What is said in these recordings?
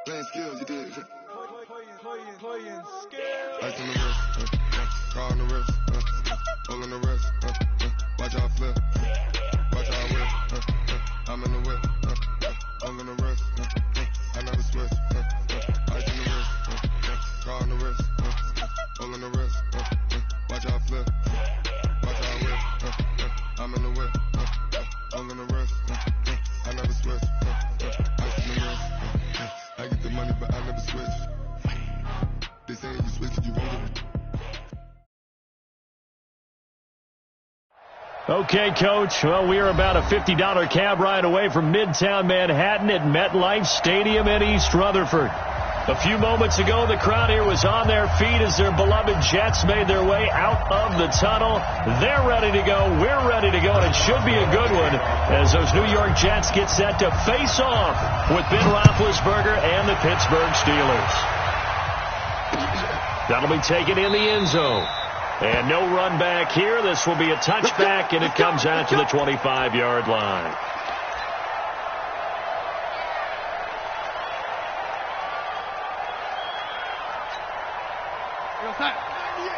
Playing skills, you did. Playing skills. Ice on the wrist, car on the wrist, hole in the wrist, watch out flip, watch out whip, I'm in the whip, hole in the wrist, I never switch, ice on the wrist, car on the wrist, hole in the wrist, watch out flip, watch out whip, I'm in the whip, hole in the wrist, I never switch, ice on the wrist, I get the money but I never switch. They say you switch, you won't get it. Okay, Coach. Well, we are about a $50 cab ride away from Midtown Manhattan at MetLife Stadium in East Rutherford. A few moments ago, the crowd here was on their feet as their beloved Jets made their way out of the tunnel. They're ready to go. We're ready to go, and it should be a good one as those New York Jets get set to face off with Ben Roethlisberger and the Pittsburgh Steelers. That'll be taken in the end zone. And no run back here. This will be a touchback, and it comes out to the 25-yard line.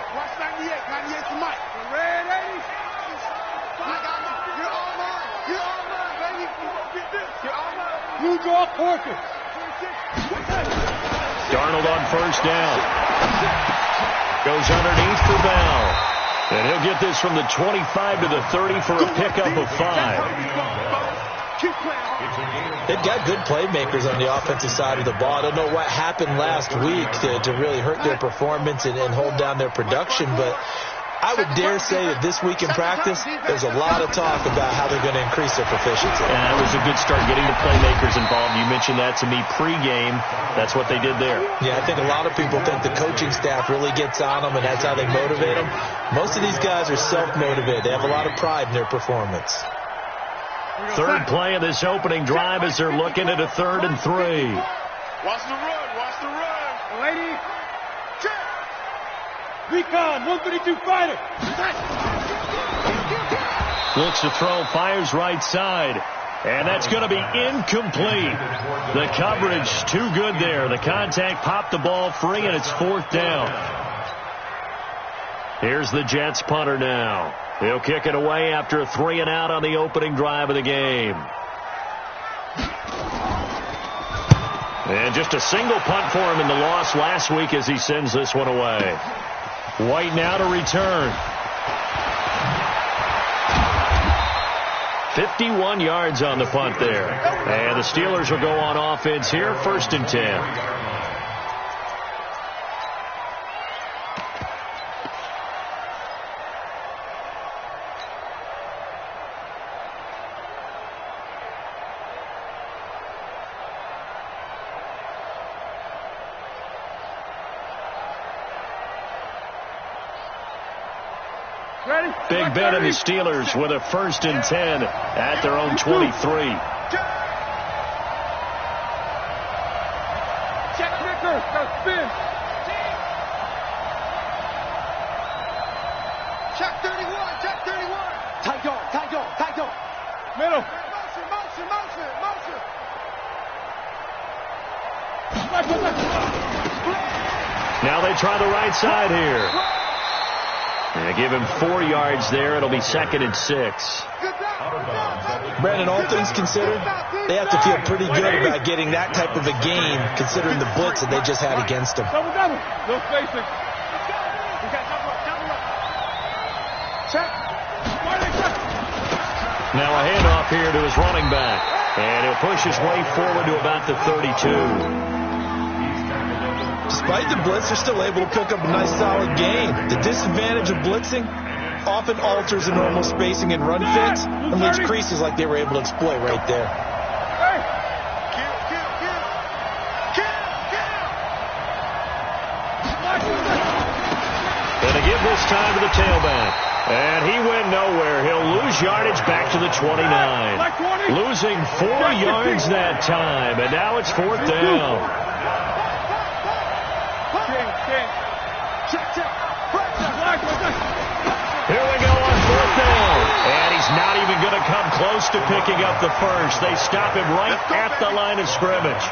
Watch 98. 98's the mic. Red 80. You're all mine. You're all mine, baby. Get this. You're all mine. New York Orchids. Darnold on first down. Goes underneath for Bell. And he'll get this from the 25 to the 30 for a pickup of 5. They've got good playmakers on the offensive side of the ball. I don't know what happened last week to really hurt their performance and hold down their production, but I would dare say that this week in practice, there's a lot of talk about how they're going to increase their proficiency. And that was a good start getting the playmakers involved. You mentioned that to me pregame. That's what they did there. Yeah, I think a lot of people think the coaching staff really gets on them, and that's how they motivate them. Most of these guys are self-motivated. They have a lot of pride in their performance. Third play of this opening drive as they're looking at a 3rd and 3. Watch the run. Watch the run. Lady. Check. Recon. 132 fighter. Looks to throw. Fires right side. And that's going to be incomplete. The coverage too good there. The contact popped the ball free, and it's 4th down. Here's the Jets punter now. He'll kick it away after a 3 and out on the opening drive of the game. And just a single punt for him in the loss last week as he sends this one away. White now to return. 51 yards on the punt there. And the Steelers will go on offense here, 1st and 10. Big Ben and the Steelers with a 1st and 10 at their own 23. Check kicker. Go spin. Check 31. Check 31. Tight dog. Middle. Motion. Now they try the right side here. And give him 4 yards there. It'll be 2nd and 6. Brandon, all things considered, they have to feel pretty good about getting that type of a game, considering the blitz that they just had against them. Double. No spacing. Check. Now a handoff here to his running back. And he'll push his way forward to about the 32. Despite the blitz, they're still able to pick up a nice solid gain. The disadvantage of blitzing often alters the normal spacing and run fits and leaves creases like they were able to exploit right there. And to give this time to the tailback. And he went nowhere. He'll lose yardage back to the 29. Losing 4 yards that time. And now it's 4th down. Here we go on 4th down. And he's not even going to come close to picking up the first. They stop him right at the line of scrimmage.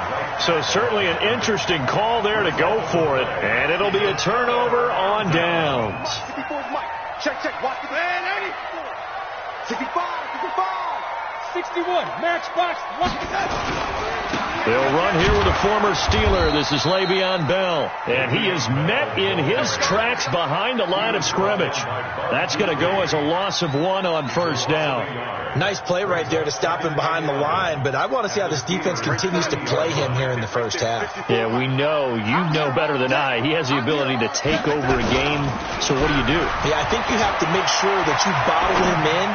So certainly an interesting call there to go for it. And it'll be a turnover on downs. 64's Mike. Check. Watch the man. 65. 61. Matchbox. Watch the They'll run here with a former Steeler. This is Le'Veon Bell. And he is met in his tracks behind the line of scrimmage. That's going to go as a loss of 1 on first down. Nice play right there to stop him behind the line, but I want to see how this defense continues to play him here in the first half. Yeah, you know better than I. He has the ability to take over a game, so what do? Yeah, I think you have to make sure that you bottle him in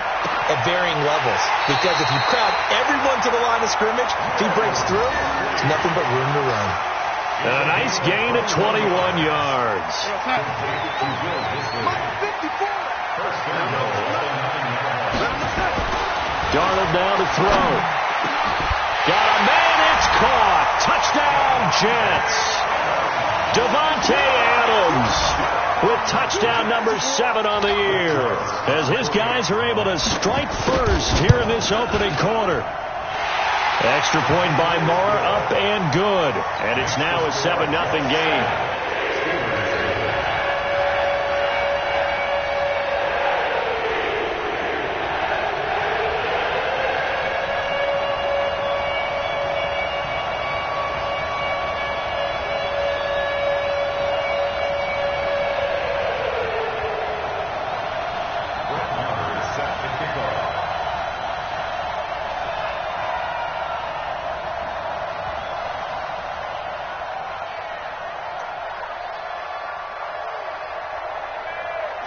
at varying levels, because if you crowd everyone to the line of scrimmage, if he breaks through, it's nothing but room to run. And a nice gain of 21 yards. Darnold now to throw. Got a man, it's caught. Touchdown, Jets. Devontae Adams with touchdown number 7 on the year, as his guys are able to strike first here in this opening quarter. Extra point by Moore, up and good. And it's now a 7-0 game.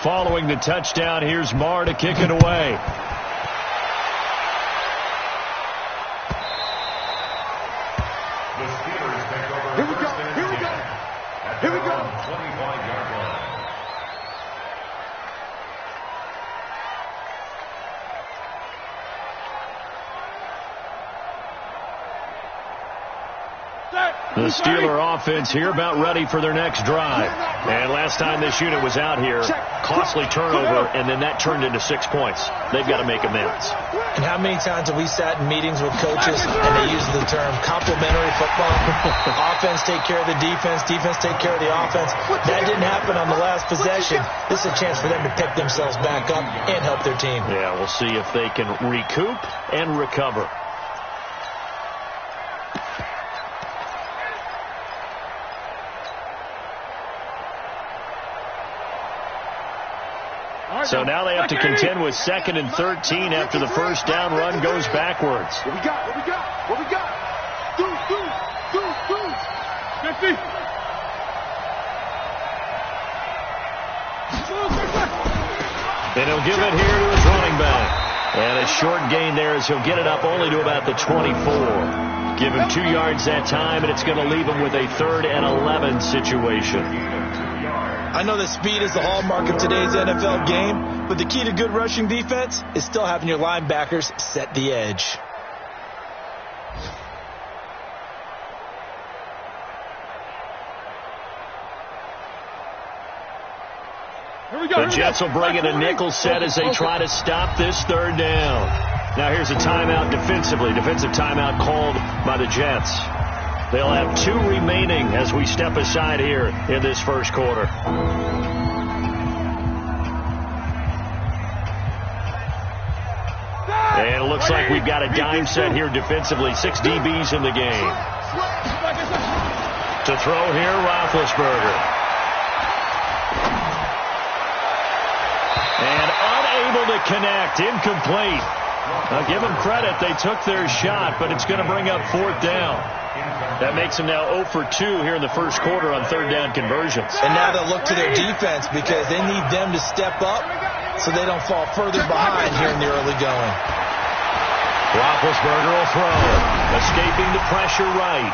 Following the touchdown, here's Marr to kick it away. Here we go. 25-yard line. The Steeler offense here about ready for their next drive. And last time this unit was out here, costly turnover, and then that turned into 6 points. They've got to make amends. And how many times have we sat in meetings with coaches and they use the term complementary football? Offense take care of the defense, defense take care of the offense. That didn't happen on the last possession. This is a chance for them to pick themselves back up and help their team. Yeah, we'll see if they can recoup and recover. So now they have to contend with 2nd and 13 after the first down run goes backwards. What we got? Do. 50. And he'll give it here to his running back. And a short gain there as he'll get it up only to about the 24. Give him 2 yards that time, and it's going to leave him with a 3rd and 11 situation. I know that speed is the hallmark of today's NFL game, but the key to good rushing defense is still having your linebackers set the edge. The Jets will bring in a nickel set as they try to stop this 3rd down. Now here's a timeout defensively. Defensive timeout called by the Jets. They'll have 2 remaining as we step aside here in this first quarter. And it looks like we've got a dime set here defensively. 6 DBs in the game. To throw here, Roethlisberger. And unable to connect. Incomplete. Now give them credit. They took their shot, but it's going to bring up 4th down. That makes them now 0 for 2 here in the first quarter on 3rd down conversions. And now they'll look to their defense because they need them to step up so they don't fall further behind here in the early going. Roethlisberger will throw. Escaping the pressure right.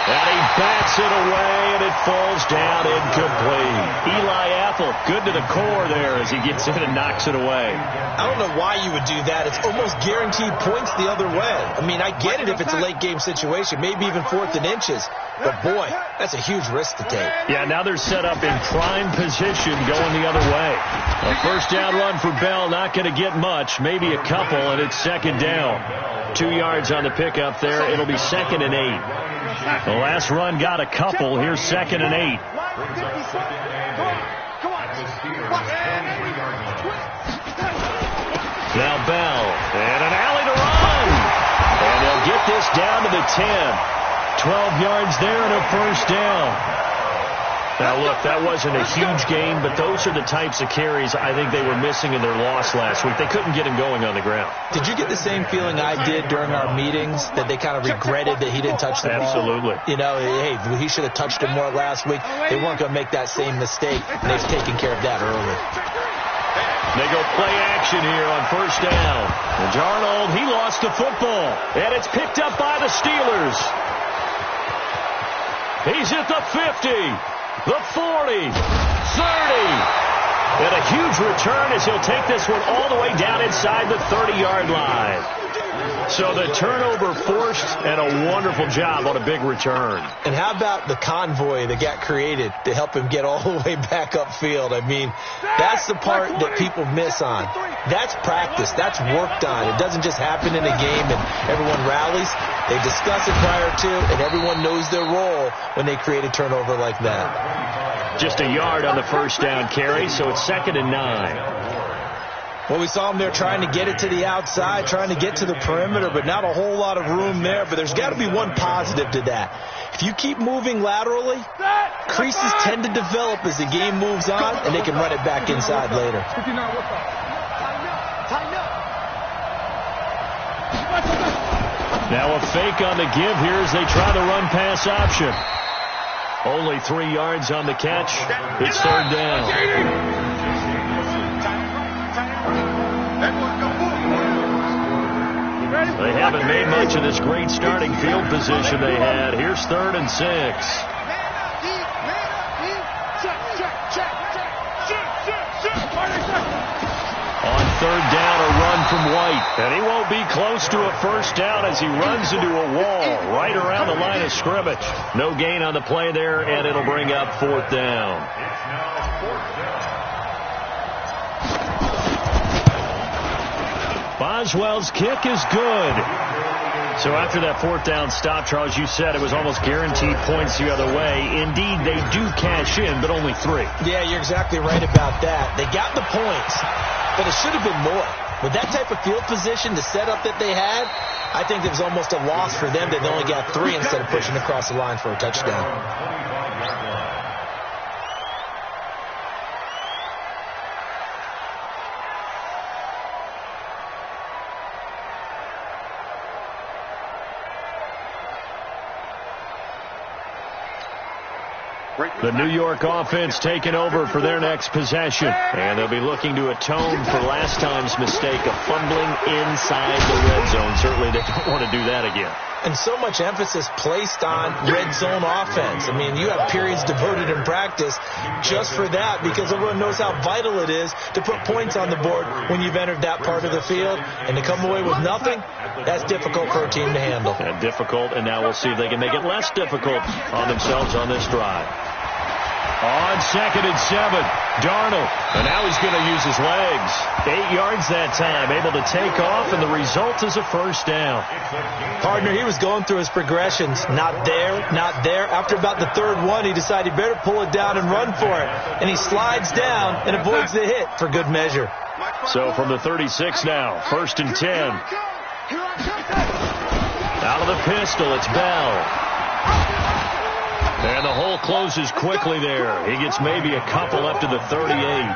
And he bats it away, and it falls down incomplete. Eli Apple, good to the core there as he gets in and knocks it away. I don't know why you would do that. It's almost guaranteed points the other way. I mean, I get it if it's a late-game situation, maybe even 4th and inches. But, boy, that's a huge risk to take. Yeah, now they're set up in prime position going the other way. A first down run for Bell, not going to get much, maybe a couple, and it's 2nd down. 2 yards on the pickup there. It'll be 2nd and 8. The last run got a couple. Here's 2nd and 8. Now Bell, and an alley to run. And they'll get this down to the 10. 12 yards there and a first down. Now, look, that wasn't a huge gain, but those are the types of carries I think they were missing in their loss last week. They couldn't get him going on the ground. Did you get the same feeling I did during our meetings, that they kind of regretted that he didn't touch the ball? Absolutely. You know, hey, he should have touched it more last week. They weren't going to make that same mistake, and they've taken care of that early. They go play action here on first down. And Darnold, he lost the football, and it's picked up by the Steelers. He's at the 50. The 40, 30, and a huge return as he'll take this one all the way down inside the 30-yard line. So the turnover forced, and a wonderful job on a big return. And how about the convoy that got created to help him get all the way back upfield? I mean, that's the part that people miss on. That's practice. That's worked on. It doesn't just happen in a game and everyone rallies. They discuss it prior to, and everyone knows their role when they create a turnover like that. Just a yard on the first down carry, so it's 2nd and 9. Well, we saw him there trying to get it to the outside, trying to get to the perimeter, but not a whole lot of room there. But there's got to be one positive to that. If you keep moving laterally, creases tend to develop as the game moves on, and they can run it back inside later. Now a fake on the give here as they try the run-pass option. Only 3 yards on the catch. It's 3rd down. They haven't made much of this great starting field position they had. Here's 3rd and 6. On 3rd down, a run from White. And he won't be close to a first down as he runs into a wall right around the line of scrimmage. No gain on the play there, and it'll bring up 4th down. Boswell's kick is good. So after that 4th down stop, Charles, you said it was almost guaranteed points the other way. Indeed, they do cash in, but only 3. Yeah, you're exactly right about that. They got the points, but it should have been more. With that type of field position, the setup that they had, I think it was almost a loss for them that they only got 3 instead of pushing across the line for a touchdown. The New York offense taking over for their next possession. And they'll be looking to atone for last time's mistake of fumbling inside the red zone. Certainly they don't want to do that again. And so much emphasis placed on red zone offense. I mean, you have periods devoted in practice just for that because everyone knows how vital it is to put points on the board when you've entered that part of the field. And to come away with nothing, that's difficult for a team to handle. And difficult, and now we'll see if they can make it less difficult on themselves on this drive. On 2nd and 7, Darnold, and now he's going to use his legs. 8 yards that time, able to take off, and the result is a first down. Partner, he was going through his progressions. Not there, not there. After about the 3rd one, he decided he better pull it down and run for it. And he slides down and avoids the hit for good measure. So from the 36 now, 1st and 10. Out of the pistol, it's Bell. And the hole closes quickly there. He gets maybe a couple up to the 38.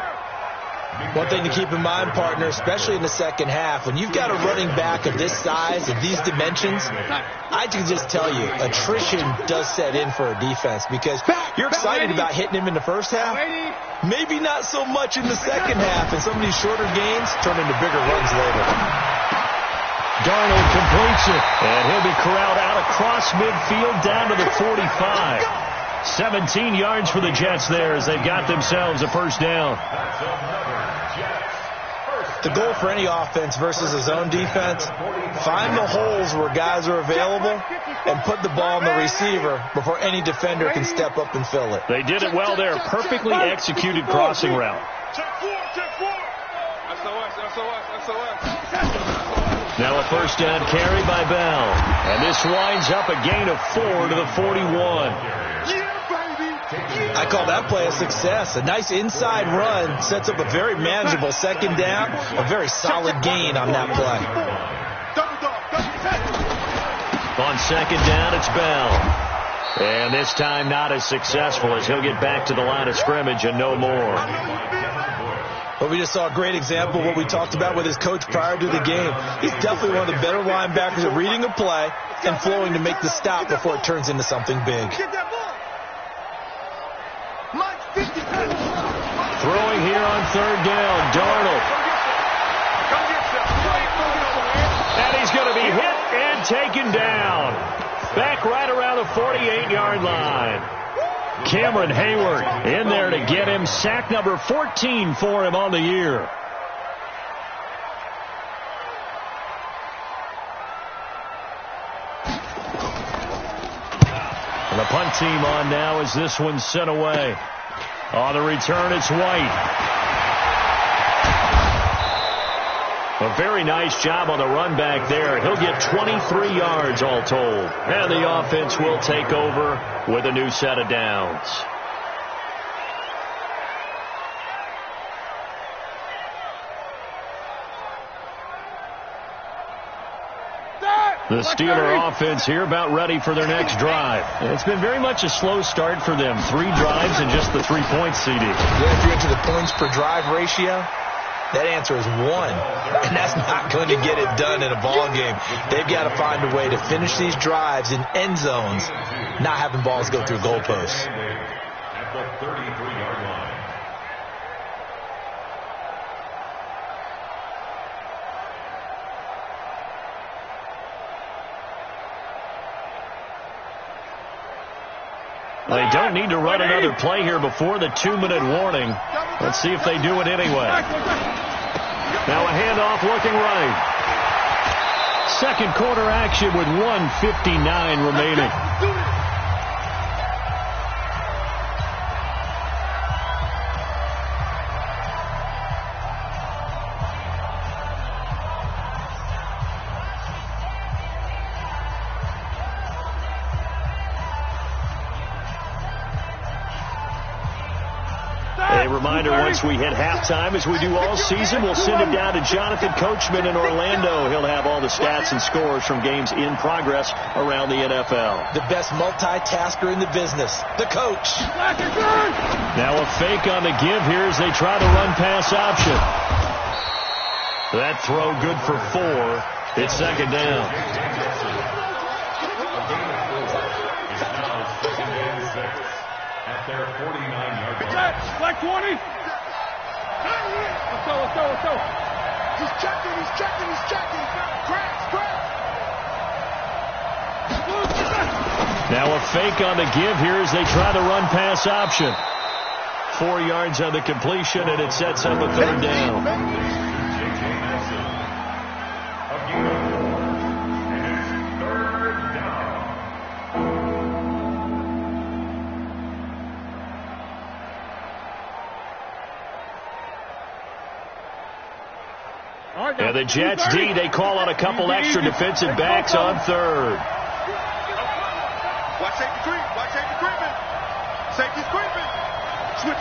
One thing to keep in mind, partner, especially in the second half, when you've got a running back of this size, of these dimensions, I can just tell you, attrition does set in for a defense because you're excited about hitting him in the first half. Maybe not so much in the second half, and some of these shorter gains turn into bigger runs later. Darnold completes it, and he'll be corralled out across midfield down to the 45. 17 yards for the Jets there as they've got themselves a first down. The goal for any offense versus a zone defense, find the holes where guys are available and put the ball on the receiver before any defender can step up and fill it. They did it well there. Perfectly executed crossing route. Now a first down carry by Bell. And this winds up a gain of 4 to the 41. I call that play a success. A nice inside run sets up a very manageable second down. A very solid gain on that play. On second down, it's Bell. And this time not as successful as he'll get back to the line of scrimmage and no more. But we just saw a great example of what we talked about with his coach prior to the game. He's definitely one of the better linebackers at reading a play and flowing to make the stop before it turns into something big. Throwing here on third down, Darnold. And he's going to be hit and taken down. Back right around the 48-yard line. Cameron Hayward in there to get him. Sack number 14 for him on the year. And the punt team on now as this one's sent away. On the return, it's White. A very nice job on the run back there. He'll get 23 yards all told. And the offense will take over with a new set of downs. The Steeler offense here about ready for their next drive. It's been very much a slow start for them. 3 drives and just the 3 points, CD. Yeah, if you're into the points per drive ratio, that answer is 1. And that's not going to get it done in a ball game. They've got to find a way to finish these drives in end zones, not having balls go through goalposts. At the 33-yard line. They don't need to run another play here before the 2-minute warning. Let's see if they do it anyway. Now a handoff looking right. Second quarter action with 1:59 remaining. A reminder, once we hit halftime, as we do all season, we'll send it down to Jonathan Coachman in Orlando. He'll have all the stats and scores from games in progress around the NFL. The best multitasker in the business, the coach. Now a fake on the give here as they try the run-pass option. That throw good for 4. It's second down. At their 49-yard line. Black 20. Let's go. He's checking. Crash. Now a fake on the give here as they try the run-pass option. 4 yards on the completion, and it sets up a third down. And the Jets D, they call on a couple extra defensive backs on third. Watch safety creeping. Safety's creeping. Switch.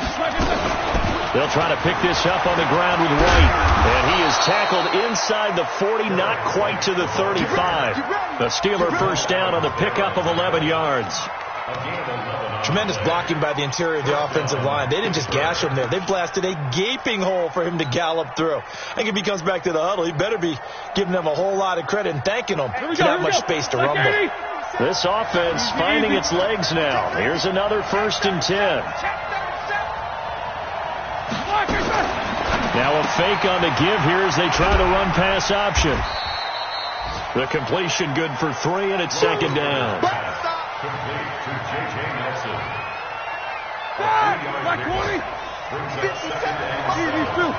They'll try to pick this up on the ground with White. And he is tackled inside the 40, not quite to the 35. The Steeler first down on the pickup of 11 yards. Tremendous blocking by the interior of the offensive line. They didn't just gash him there. They blasted a gaping hole for him to gallop through. I think if he comes back to the huddle, he better be giving them a whole lot of credit and thanking them for that much space to rumble. This offense finding its legs now. Here's another 1st and 10. Now a fake on the give here as they try the run-pass option. The completion good for 3, and it's second down. Complete to J.J. Nelson. Like 20. 57. These two.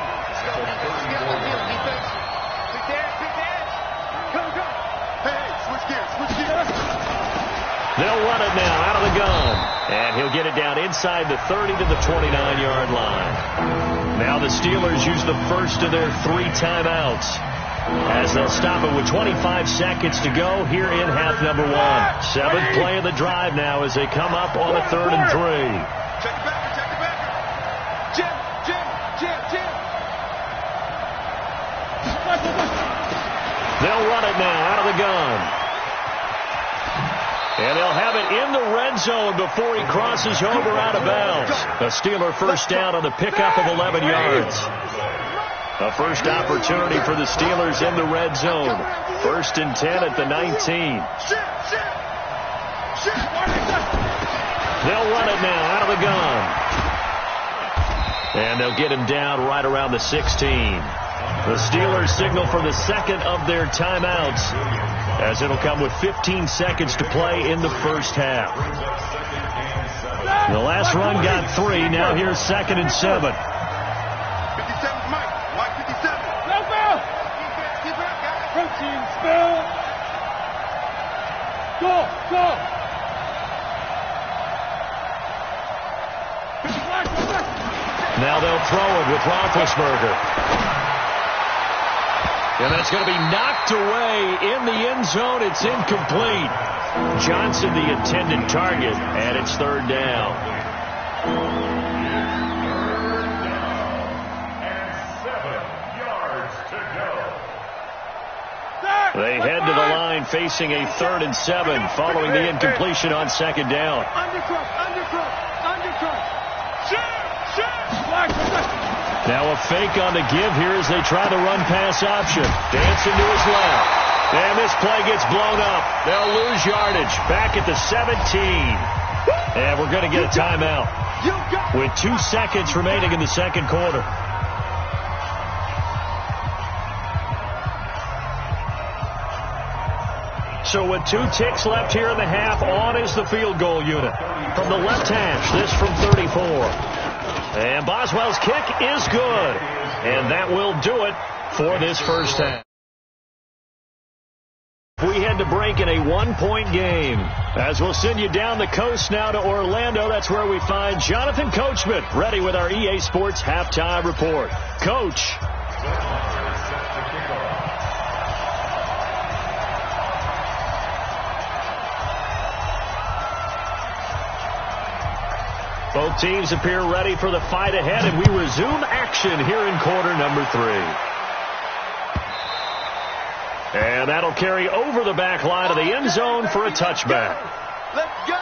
They'll run it now out of the gun. And he'll get it down inside the 30 to the 29-yard line. Now the Steelers use the first of their 3 timeouts, as they'll stop it with 25 seconds to go here in half number 1. 7th play of the drive now as they come up on a 3rd and 3. Check it back. Jim. They'll run it now out of the gun. And they'll have it in the red zone before he crosses over out of bounds. A Steeler first down on the pickup of 11 yards. A first opportunity for the Steelers in the red zone. 1st and 10 at the 19. They'll run it now out of the gun. And they'll get him down right around the 16. The Steelers signal for the second of their timeouts, as it'll come with 15 seconds to play in the first half. The last run got 3. Now here's 2nd and 7. 57, Mike. Mike 57. No foul. Keep it up, guys. Protein spill. Go. Now they'll throw it with Roethlisberger. And that's going to be knocked away in the end zone. It's incomplete. Johnson, the intended target, and it's 3rd down. And 7 yards to go. They head to the line facing a 3rd and 7 following the incompletion on 2nd down. Undercut. Now a fake on the give here as they try the run-pass option. Dancing to his left. And this play gets blown up. They'll lose yardage. Back at the 17. And we're going to get a timeout with 2 seconds remaining in the second quarter. So with 2 ticks left here in the half, on is the field goal unit. From the left hash, this from 34. And Boswell's kick is good. And that will do it for this first half. We head to break in a 1-point game. As we'll send you down the coast now to Orlando, that's where we find Jonathan Coachman, ready with our EA Sports halftime report. Coach. Both teams appear ready for the fight ahead, and we resume action here in quarter number 3. And that'll carry over the back line of the end zone for a touchback. Let's go.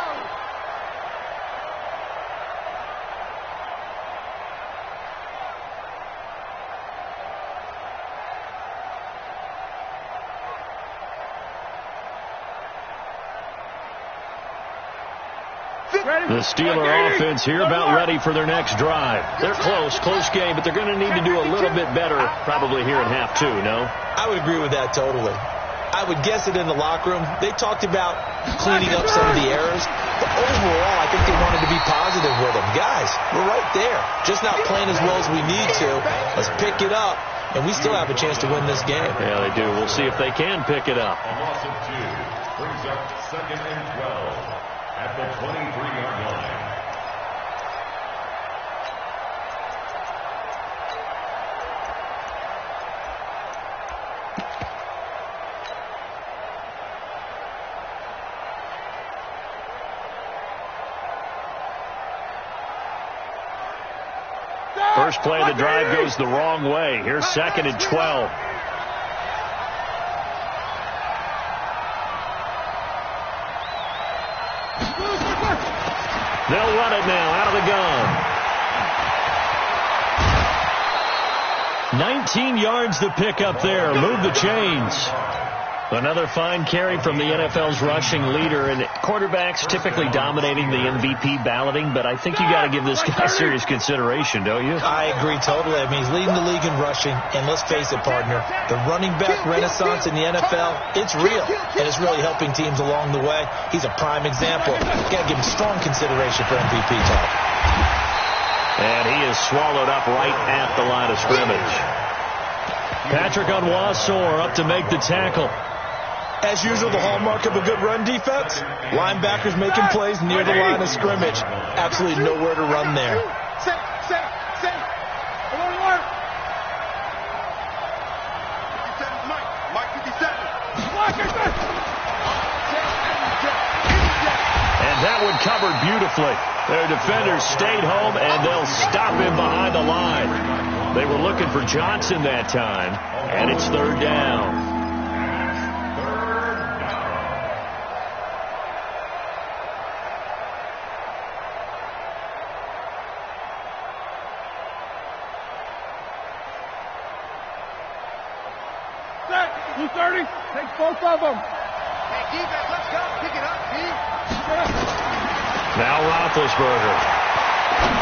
The Steeler offense here about ready for their next drive. They're close game, but they're going to need to do a little bit better probably here in half 2, no? I would agree with that totally. I would guess it in the locker room. They talked about cleaning up some of the errors, but overall I think they wanted to be positive with them. Guys, we're right there. Just not playing as well as we need to. Let's pick it up, and we still have a chance to win this game. Yeah, they do. We'll see if they can pick it up. A loss of 2 brings up 2nd and 12 at the 23-yard line. First play of the drive goes the wrong way. Here's 2nd and 12. They'll run it now out of the gun. 19 yards to pick up there. Move the chains. Another fine carry from the NFL's rushing leader, and Quarterbacks typically dominating the MVP balloting, but I think you got to give this guy serious consideration, don't you? I agree totally. I mean, he's leading the league in rushing, and let's face it, partner, the running back renaissance in the NFL, it's real, and it's really helping teams along the way. He's a prime example. Got to give him strong consideration for MVP talk. And he is swallowed up right at the line of scrimmage. Patrick Onwuasor up to make the tackle. As usual, the hallmark of a good run defense, linebackers making plays near the line of scrimmage. Absolutely nowhere to run there. And that one covered beautifully. Their defenders stayed home, and they'll stop him behind the line. They were looking for Johnson that time, and it's third down. Take both of them. Hey, defense, let's go. Pick it up, Steve. Now Roethlisberger.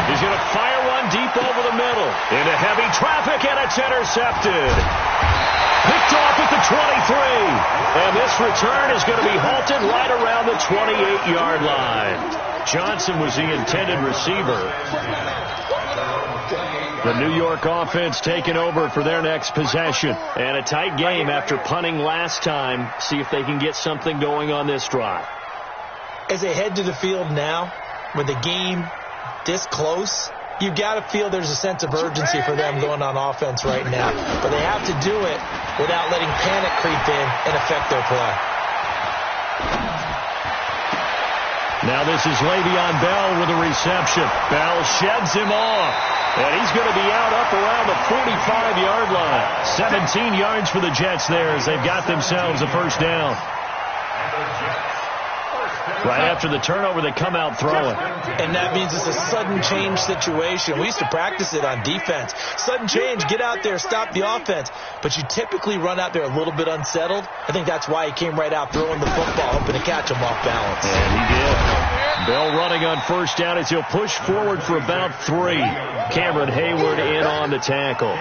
He's going to fire one deep over the middle. Into heavy traffic, and it's intercepted. Picked off at the 23. And this return is going to be halted right around the 28-yard line. Johnson was the intended receiver. The New York offense taking over for their next possession. And a tight game after punting last time. See if they can get something going on this drive. As they head to the field now, with the game this close, you got to feel there's a sense of urgency for them going on offense right now. But they have to do it without letting panic creep in and affect their play. Now this is Le'Veon Bell with a reception. Bell sheds him off. And he's going to be out up around the 45-yard line. 17 yards for the Jets there as they've got themselves a first down. Right after the turnover, they come out throwing. And that means it's a sudden change situation. We used to practice it on defense. Sudden change, get out there, stop the offense. But you typically run out there a little bit unsettled. I think that's why he came right out throwing the football, hoping to catch him off balance. And he did. Bell running on first down as he'll push forward for about 3. Cameron Hayward in on the tackle.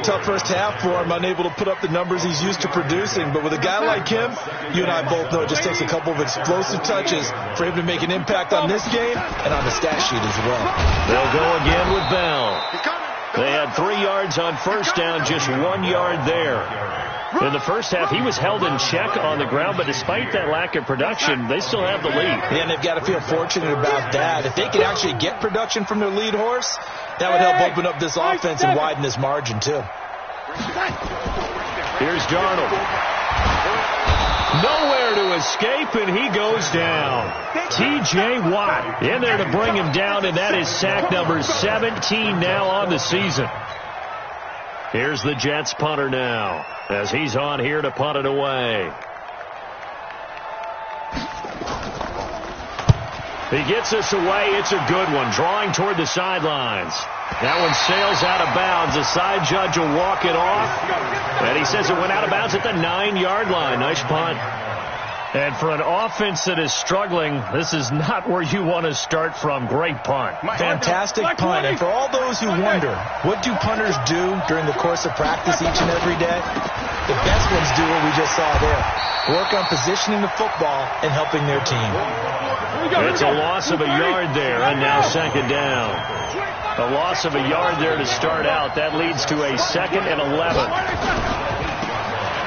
Tough first half for him, unable to put up the numbers he's used to producing. But with a guy like him, you and I both know it just takes a couple of explosive touches for him to make an impact on this game and on the stat sheet as well. They'll go again with Bell. They had 3 yards on first down, just 1 yard there. In the first half, he was held in check on the ground, but despite that lack of production, they still have the lead. Yeah, and they've got to feel fortunate about that. If they could actually get production from their lead horse, that would help open up this offense and widen this margin, too. Here's Darnold. Nowhere to escape, and he goes down. T.J. Watt in there to bring him down, and that is sack number 17 now on the season. Here's the Jets punter now, as he's on here to punt it away. He gets us away. It's a good one, drawing toward the sidelines. That one sails out of bounds. The side judge will walk it off. And he says it went out of bounds at the 9-yard line. Nice punt. And for an offense that is struggling, this is not where you want to start from. Great punt. Fantastic punt. And for all those who wonder, what do punters do during the course of practice each and every day? The best ones do what we just saw there. Work on positioning the football and helping their team. It's a loss of a yard there, and now second down. A loss of a yard there to start out. That leads to a 2nd and 11.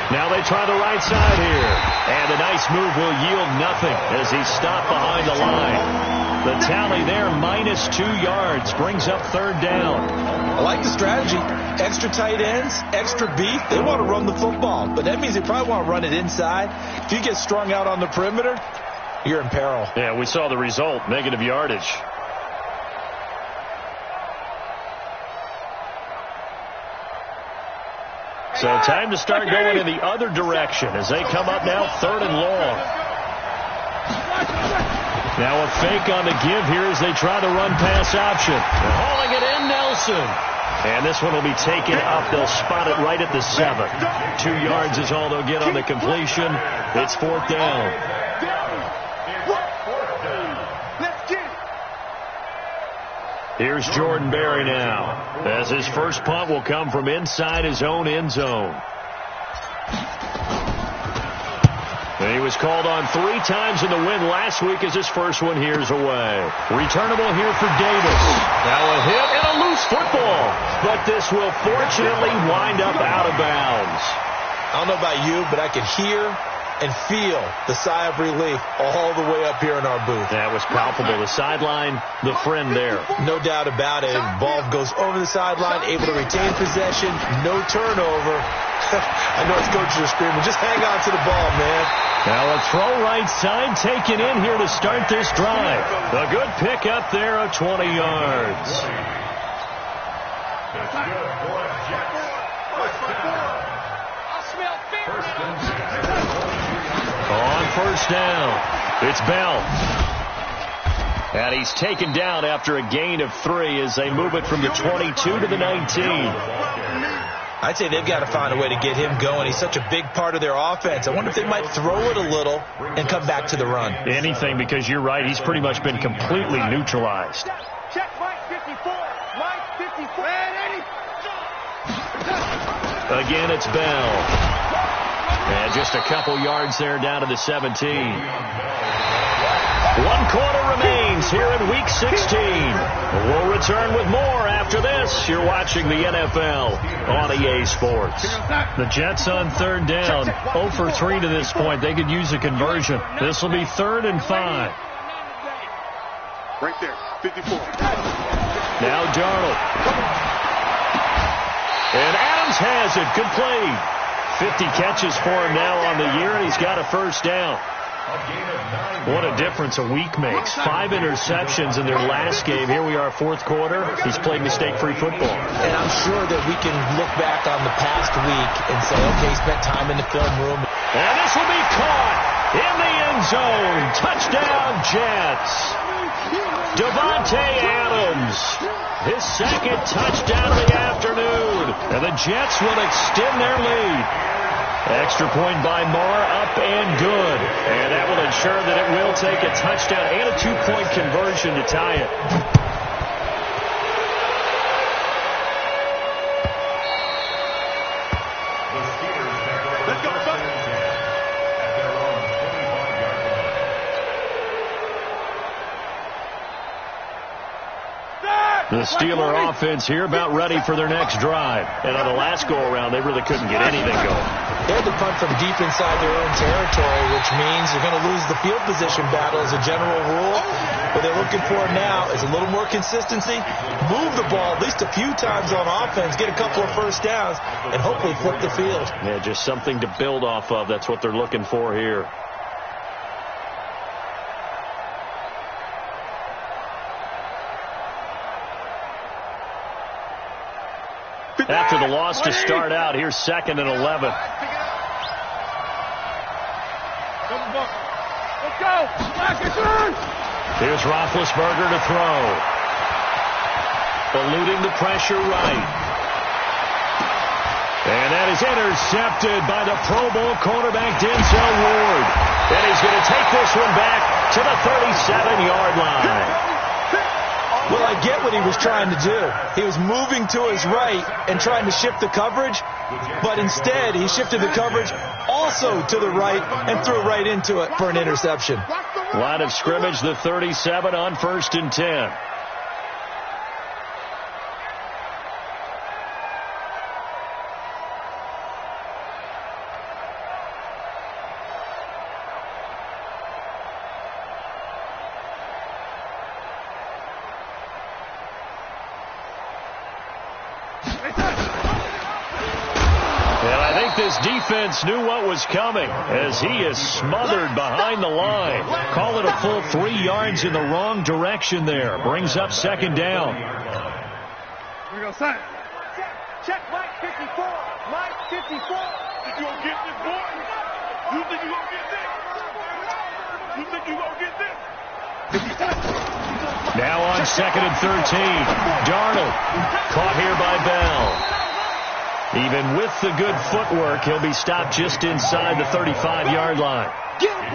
Now they try the right side here. And a nice move will yield nothing as he's stopped behind the line. The tally there, -2 yards, brings up third down. I like the strategy. Extra tight ends, extra beef. They want to run the football, but that means they probably want to run it inside. If you get strung out on the perimeter, you're in peril. Yeah, we saw the result, negative yardage. So time to start going in the other direction as they come up now 3rd and long. Now a fake on the give here as they try the run-pass option. They're hauling it in, Nelson. And this one will be taken up. They'll spot it right at the 7. 2 yards is all they'll get on the completion. It's 4th down. Here's Jordan Berry now, as his first punt will come from inside his own end zone. And he was called on 3 times in the win last week as his first one here's away. Returnable here for Davis. Now a hit and a loose football. But this will fortunately wind up out of bounds. I don't know about you, but I could hear and feel the sigh of relief all the way up here in our booth. That was palpable. The sideline, the friend there. No doubt about it. Ball goes over the sideline, able to retain possession, no turnover. I know it's coaches are screaming, just hang on to the ball, man. Now a throw right side taken in here to start this drive. A good pick up there of 20 yards. On first down, it's Bell. And he's taken down after a gain of 3 as they move it from the 22 to the 19. I'd say they've got to find a way to get him going. He's such a big part of their offense. I wonder if they might throw it a little and come back to the run. Anything, because you're right. He's pretty much been completely neutralized. Check Mike 54. Mike 54. Again, it's Bell. And just a couple yards there down to the 17. 1 quarter remains here in Week 16. We'll return with more after this. You're watching the NFL on EA Sports. The Jets on third down. 0 for 3 to this point. They could use a conversion. This will be 3rd and 5. Right there, 54. Now Darnold. And Adams has it. Complete. 50 catches for him now on the year, and he's got a first down. What a difference a week makes. 5 interceptions in their last game. Here we are, 4th quarter. He's played mistake-free football. And I'm sure that we can look back on the past week and say, okay, he spent time in the film room. And this will be caught in the end zone. Touchdown, Jets. Devontae Adams, his 2nd touchdown of the afternoon. And the Jets will extend their lead. Extra point by Marr, up and good. And that will ensure that it will take a touchdown and a 2-point conversion to tie it. Let's go, son. The Steeler offense here about ready for their next drive. And on the last go-around, they really couldn't get anything going. They had to punt from deep inside their own territory, which means you're going to lose the field position battle as a general rule. What they're looking for now is a little more consistency, move the ball at least a few times on offense, get a couple of first downs, and hopefully flip the field. Yeah, just something to build off of. That's what they're looking for here. After the loss to start out, here's 2nd and 11. Let's go. Here's Roethlisberger to throw. Eluding the pressure right. And that is intercepted by the Pro Bowl cornerback Denzel Ward. And he's going to take this one back to the 37-yard line. Well, I get what he was trying to do. He was moving to his right and trying to shift the coverage, but instead he shifted the coverage also to the right and threw right into it for an interception. Line of scrimmage, the 37 on 1st and 10. This defense knew what was coming as he is smothered behind the line. Call it a full 3 yards in the wrong direction there. Brings up 2nd down. Here we go, son. Check Mike 54. Mike 54. Think you gonna get this, boy? You think you gonna get this? You think you gonna get this? Now on 2nd and 13. Darnold caught here by Bell. Even with the good footwork, he'll be stopped just inside the 35-yard line. Get it,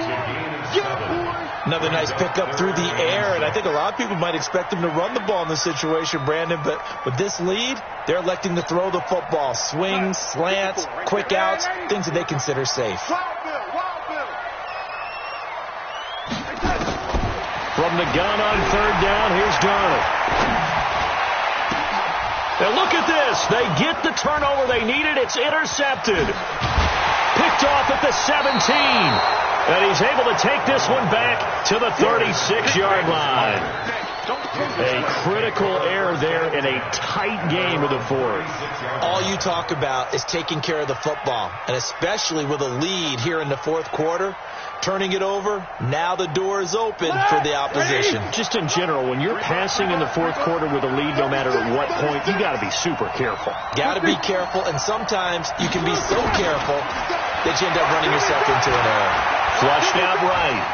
boy. Another nice pickup through the air, and I think a lot of people might expect them to run the ball in this situation, Brandon, but with this lead, they're electing to throw the football. Swings, slants, quick outs, things that they consider safe. From the gun on third down, here's Darnold. And look at this. They get the turnover they needed. It's intercepted. Picked off at the 17. And he's able to take this one back to the 36-yard line. A critical error there in a tight game of the fourth. All you talk about is taking care of the football, and especially with a lead here in the fourth quarter, turning it over, now the door is open for the opposition. Just in general, when you're passing in the fourth quarter with a lead, no matter at what point, you got to be super careful. Got to be careful, and sometimes you can be so careful that you end up running yourself into an error. Flushed out right.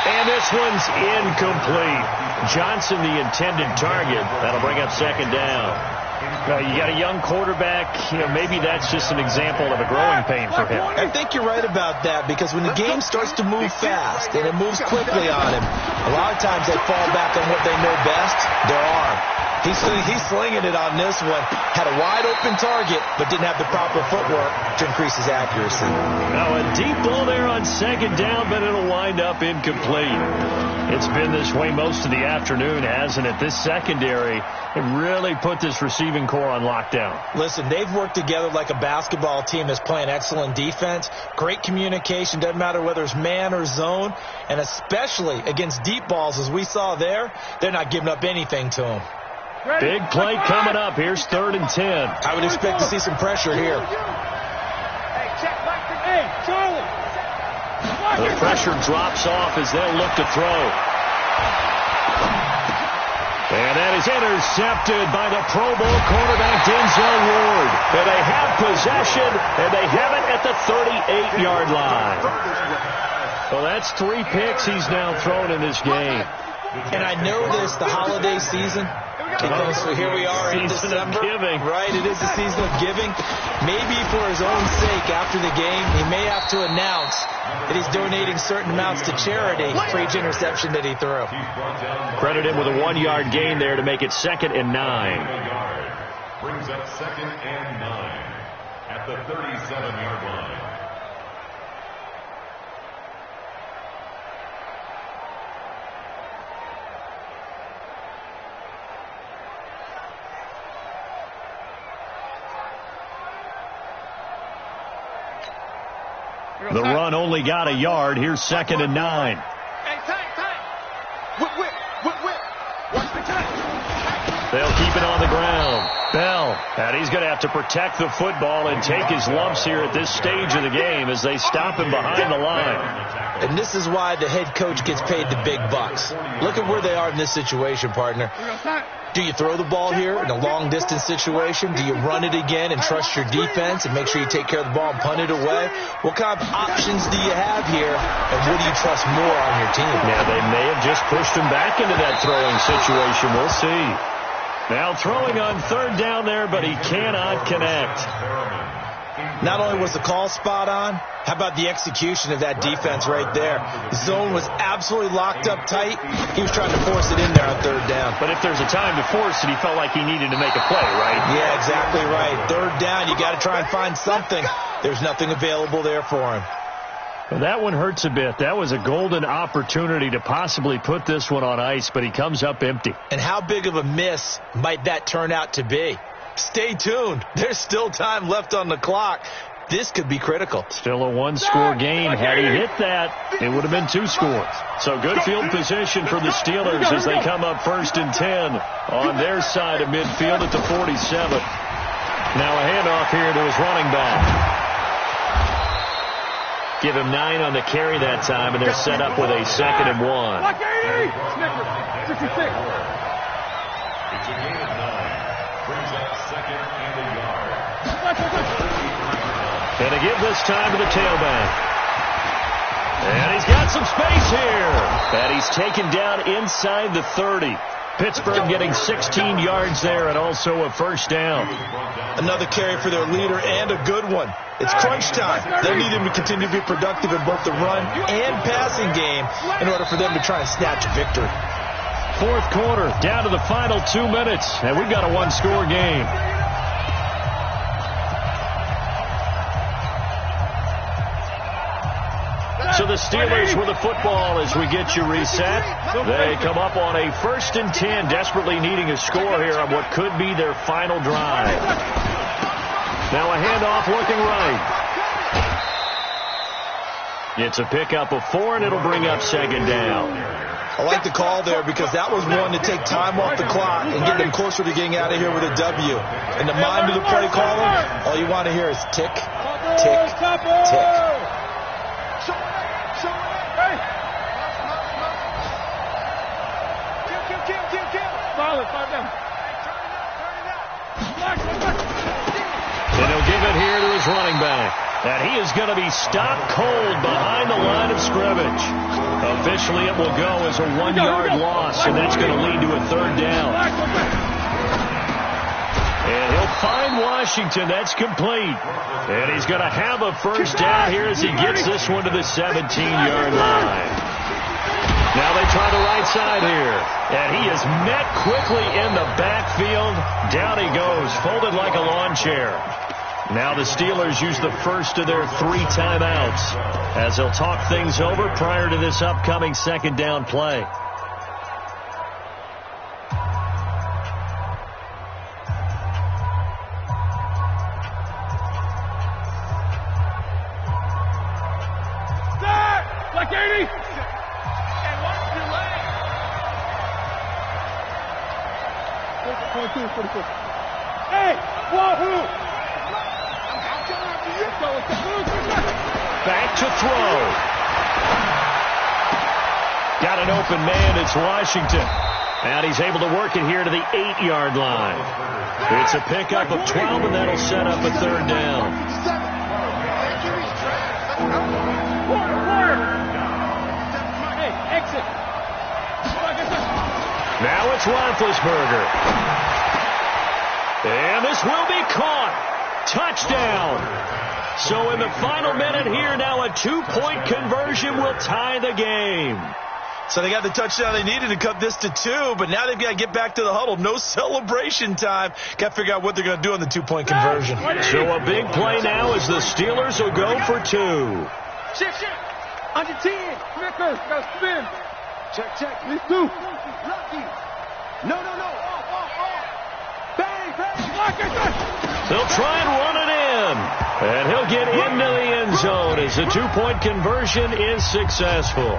And this one's incomplete. Johnson, the intended target. That'll bring up second down. You got a young quarterback. Maybe that's just an example of a growing pain for him. I think you're right about that, because when the game starts to move fast and it moves quickly on him, a lot of times they fall back on what they know best, their arm. He's slinging it on this one. Had a wide-open target, but didn't have the proper footwork to increase his accuracy. Now, a deep ball there on second down, but it'll wind up incomplete. It's been this way most of the afternoon, hasn't it? This secondary really put this receiving core on lockdown. Listen, they've worked together like a basketball team that's playing excellent defense. Great communication, doesn't matter whether it's man or zone, and especially against deep balls, as we saw there, they're not giving up anything to them. Big play coming up. Here's 3rd and 10. I would expect to see some pressure here. The pressure drops off as they'll look to throw. And that is intercepted by the Pro Bowl cornerback Denzel Ward. And they have possession, and they have it at the 38-yard line. Well, that's 3 picks he's now thrown in this game. And I know this, the holiday season. So here we are in December. Right, it is the season of giving. Maybe for his own sake, after the game, he may have to announce that he's donating certain amounts to charity for each interception that he threw. Credit him with a 1-yard gain there to make it 2nd and 9. Brings up 2nd and 9 at the 37-yard line. The run only got a yard. Here's 2nd and 9. They'll keep it on the ground. Bell, and he's going to have to protect the football and take his lumps here at this stage of the game as they stop him behind the line. And this is why the head coach gets paid the big bucks. Look at where they are in this situation, partner. Do you throw the ball here in a long-distance situation? Do you run it again and trust your defense and make sure you take care of the ball and punt it away? What kind of options do you have here, and what do you trust more on your team? Yeah, they may have just pushed him back into that throwing situation. We'll see. Now throwing on 3rd down there, but he cannot connect. Not only was the call spot on, how about the execution of that defense right there? The zone was absolutely locked up tight. He was trying to force it in there on 3rd down. But if there's a time to force it, he felt like he needed to make a play, right? Yeah, exactly right. 3rd down, you got to try and find something. There's nothing available there for him. Well, that one hurts a bit. That was a golden opportunity to possibly put this one on ice, but he comes up empty. And how big of a miss might that turn out to be? Stay tuned. There's still time left on the clock. This could be critical. Still a 1-score game. Had he hit that, it would have been 2 scores. So good field position for the Steelers as they come up 1st and 10 on their side of midfield at the 47. Now a handoff here to his running back. Give him 9 on the carry that time, and they're set up with a 2nd and 1. It's a gain of 9. Brings up 2nd and a yard. And a give this time to the tailback. And he's got some space here. And he's taken down inside the 30. Pittsburgh getting 16 yards there and also a first down. Another carry for their leader and a good one. It's crunch time. They need him to continue to be productive in both the run and passing game in order for them to try and snatch a victory. Fourth quarter, down to the final 2 minutes, and we've got a one-score game. So the Steelers with the football as we get you reset. They come up on a 1st and 10, desperately needing a score here on what could be their final drive. Now a handoff looking right. It's a pickup of 4, and it'll bring up 2nd down. I like the call there because that was one to take time off the clock and get them closer to getting out of here with a W. In the mind of the play caller, all you want to hear is tick, tick, tick. And he'll give it here to his running back. And he is going to be stopped cold behind the line of scrimmage. Officially, it will go as a 1-yard loss, and that's going to lead to a 3rd down. And he'll find Washington. That's complete. And he's going to have a first down here as he gets this one to the 17-yard line. Now they try the right side here. And he is met quickly in the backfield. Down he goes, folded like a lawn chair. Now the Steelers use the first of their 3 timeouts as they'll talk things over prior to this upcoming 2nd down play. Like 80. Hey, wahoo! Back to throw. Got an open man. It's Washington. And he's able to work it here to the 8-yard line. It's a pickup of 12, and that'll set up a 3rd down. Hey, exit. Now it's Roethlisberger. And this will be caught. Touchdown. So in the final minute here, now a 2-point conversion will tie the game. So they got the touchdown they needed to cut this to 2, but now they've got to get back to the huddle. No celebration time. Got to figure out what they're going to do on the 2-point conversion. So a big play now as the Steelers will go for 2. Check. Under 10. Smicker. Go spin. Check. These 2. Lucky. No. Bang. They'll try and run it in. And he'll get into the end zone as the 2-point conversion is successful.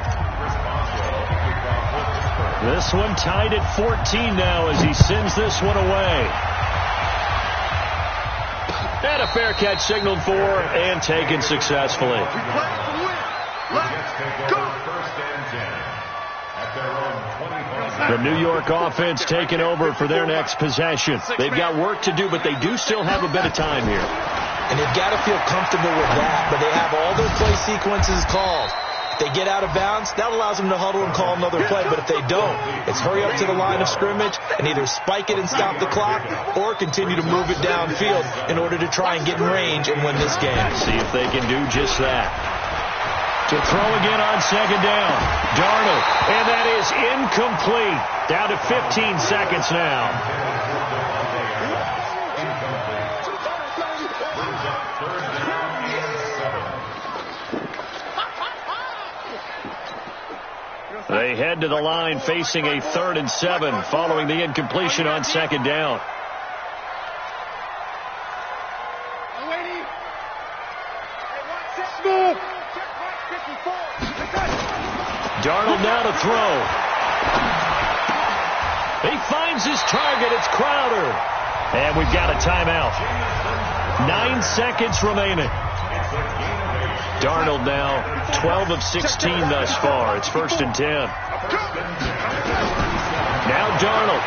This one tied at 14 now as he sends this one away. And a fair catch signaled for and taken successfully. The New York offense taking over for their next possession. They've got work to do, but they do still have a bit of time here. And they've got to feel comfortable with that, but they have all their play sequences called. If they get out of bounds, that allows them to huddle and call another play, but if they don't, it's hurry up to the line of scrimmage and either spike it and stop the clock or continue to move it downfield in order to try and get in range and win this game. See if they can do just that. To throw again on 2nd down. Darnold, and that is incomplete. Down to 15 seconds now. They head to the line facing a 3rd and 7 following the incompletion on 2nd down. Darnold now to throw. He finds his target. It's Crowder. And we've got a timeout. 9 seconds remaining. Darnold now 12 of 16 thus far. It's 1st and 10. Now Darnold.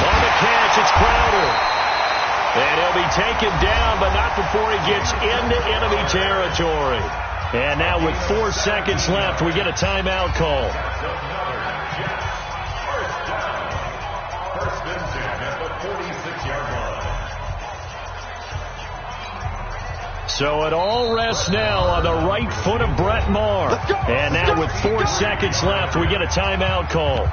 On the catch, it's Crowder. And he'll be taken down, but not before he gets into enemy territory. And now with 4 seconds left, we get a timeout call. So it all rests now on the right foot of Brett Maher. And now with 4 seconds left, we get a timeout call.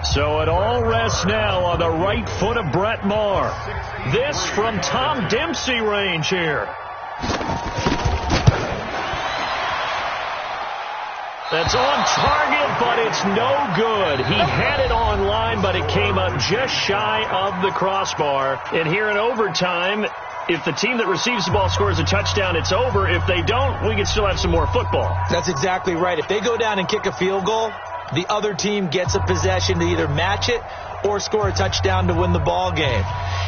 So it all rests now on the right foot of Brett Maher. This from Tom Dempsey range here. That's on target, but it's no good. He had it on line, but it came up just shy of the crossbar. And here in overtime, if the team that receives the ball scores a touchdown, it's over. If they don't, we can still have some more football. That's exactly right. If they go down and kick a field goal, the other team gets a possession to either match it or score a touchdown to win the ball game.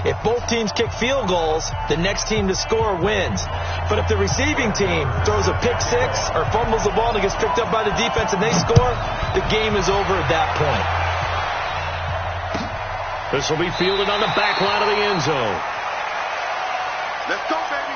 If both teams kick field goals, the next team to score wins. But if the receiving team throws a pick six or fumbles the ball and it gets picked up by the defense and they score, the game is over at that point. This will be fielded on the back line of the end zone. Let's go, baby.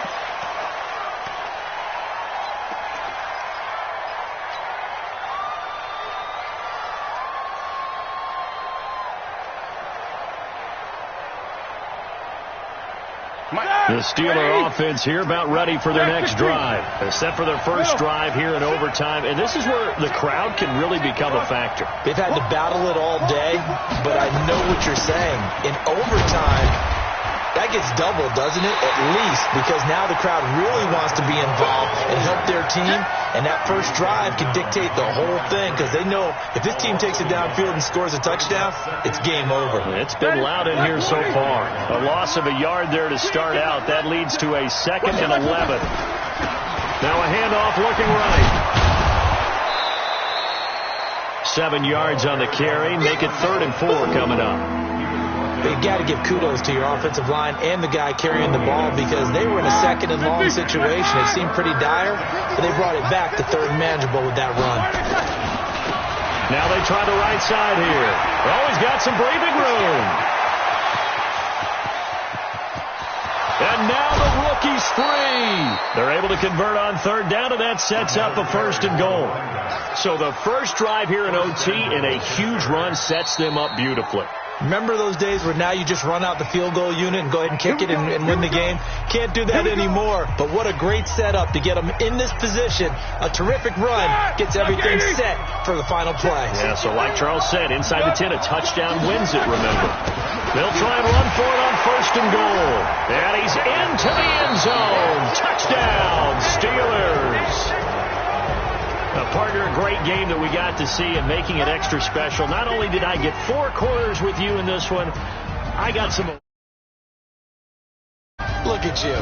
The Steeler offense here about ready for their next drive. Except for their first drive here in overtime. And this is where the crowd can really become a factor. They've had to battle it all day, but I know what you're saying. In overtime, that gets doubled, doesn't it? At least, because now the crowd really wants to be involved and help their team. And that first drive can dictate the whole thing because they know if this team takes it downfield and scores a touchdown, it's game over. It's been loud in here so far. A loss of a yard there to start out. That leads to a 2nd and 11. Now a handoff looking right. 7 yards on the carry. Make it 3rd and 4 coming up. But you got to give kudos to your offensive line and the guy carrying the ball because they were in a 2nd and long situation. It seemed pretty dire, but they brought it back to 3rd and manageable with that run. Now they try the right side here. Oh, he's got some breathing room. And now the rookie's free. They're able to convert on 3rd down, and that sets up a 1st and goal. So the first drive here in OT and a huge run sets them up beautifully. Remember those days where now you just run out the field goal unit and go ahead and kick it and win the game? Can't do that anymore. But what a great setup to get them in this position. A terrific run gets everything set for the final play. Yeah, so like Charles said, inside the 10, a touchdown wins it, remember. They'll try and run for it on 1st and goal. And he's into the end zone. Touchdown, Steelers. Partner, a great game that we got to see and making it extra special. Not only did I get 4 quarters with you in this one, I got some. Look at you.